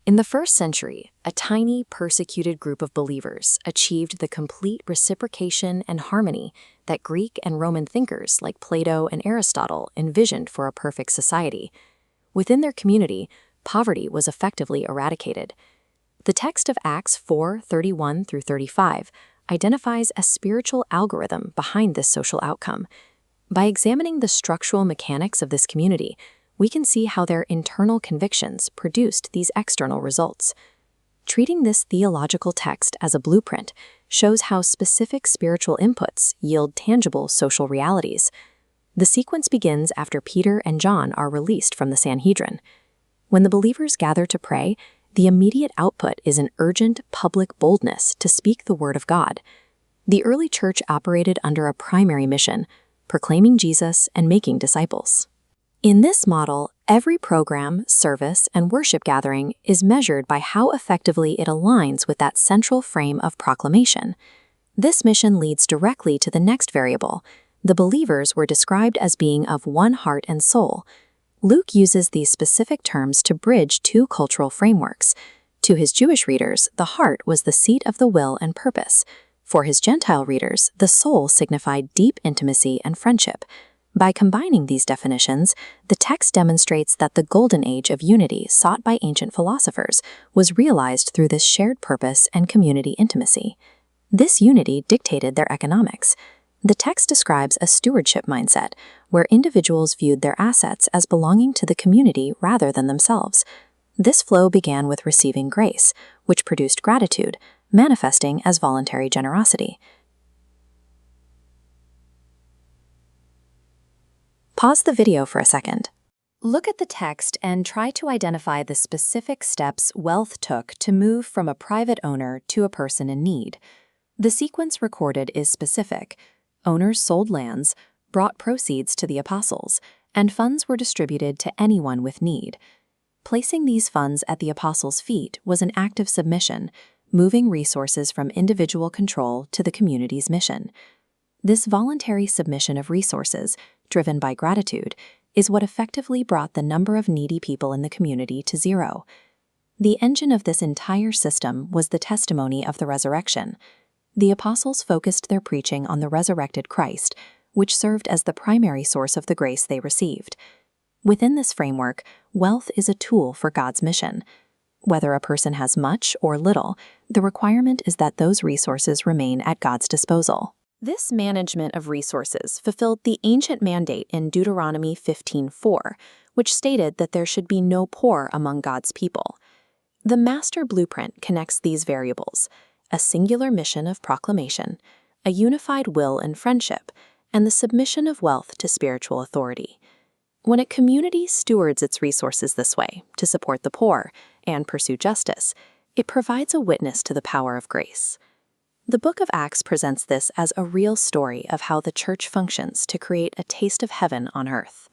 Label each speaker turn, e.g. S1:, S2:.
S1: In the first century, a tiny, persecuted group of believers achieved the complete reciprocation and harmony that Greek and Roman thinkers like Plato and Aristotle envisioned for a perfect society. Within their community, poverty was effectively eradicated. The text of Acts 4:31 through 35 identifies a spiritual algorithm behind this social outcome. By examining the structural mechanics of this community, we can see how their internal convictions produced these external results. Treating this theological text as a blueprint shows how specific spiritual inputs yield tangible social realities. The sequence begins after Peter and John are released from the Sanhedrin. When the believers gather to pray, the immediate output is an urgent public boldness to speak the word of God. The early church operated under a primary mission, proclaiming Jesus and making disciples. In this model, every program, service, and worship gathering is measured by how effectively it aligns with that central frame of proclamation. This mission leads directly to the next variable. The believers were described as being of one heart and soul. Luke uses these specific terms to bridge two cultural frameworks. To his Jewish readers, the heart was the seat of the will and purpose. For his Gentile readers, the soul signified deep intimacy and friendship. By combining these definitions, the text demonstrates that the golden age of unity sought by ancient philosophers was realized through this shared purpose and community intimacy. This unity dictated their economics. The text describes a stewardship mindset, where individuals viewed their assets as belonging to the community rather than themselves. This flow began with receiving grace, which produced gratitude, manifesting as voluntary generosity. Pause the video for a second. Look at the text and try to identify the specific steps wealth took to move from a private owner to a person in need. The sequence recorded is specific. Owners sold lands, brought proceeds to the apostles, and funds were distributed to anyone with need. Placing these funds at the apostles' feet was an act of submission, moving resources from individual control to the community's mission. This voluntary submission of resources, driven by gratitude, is what effectively brought the number of needy people in the community to zero. The engine of this entire system was the testimony of the resurrection. The apostles focused their preaching on the resurrected Christ, which served as the primary source of the grace they received. Within this framework, wealth is a tool for God's mission. Whether a person has much or little, the requirement is that those resources remain at God's disposal. This management of resources fulfilled the ancient mandate in Deuteronomy 15:4, which stated that there should be no poor among God's people. The master blueprint connects these variables: a singular mission of proclamation, a unified will and friendship, and the submission of wealth to spiritual authority. When a community stewards its resources this way to support the poor and pursue justice, it provides a witness to the power of grace. The book of Acts presents this as a real story of how the church functions to create a taste of heaven on earth.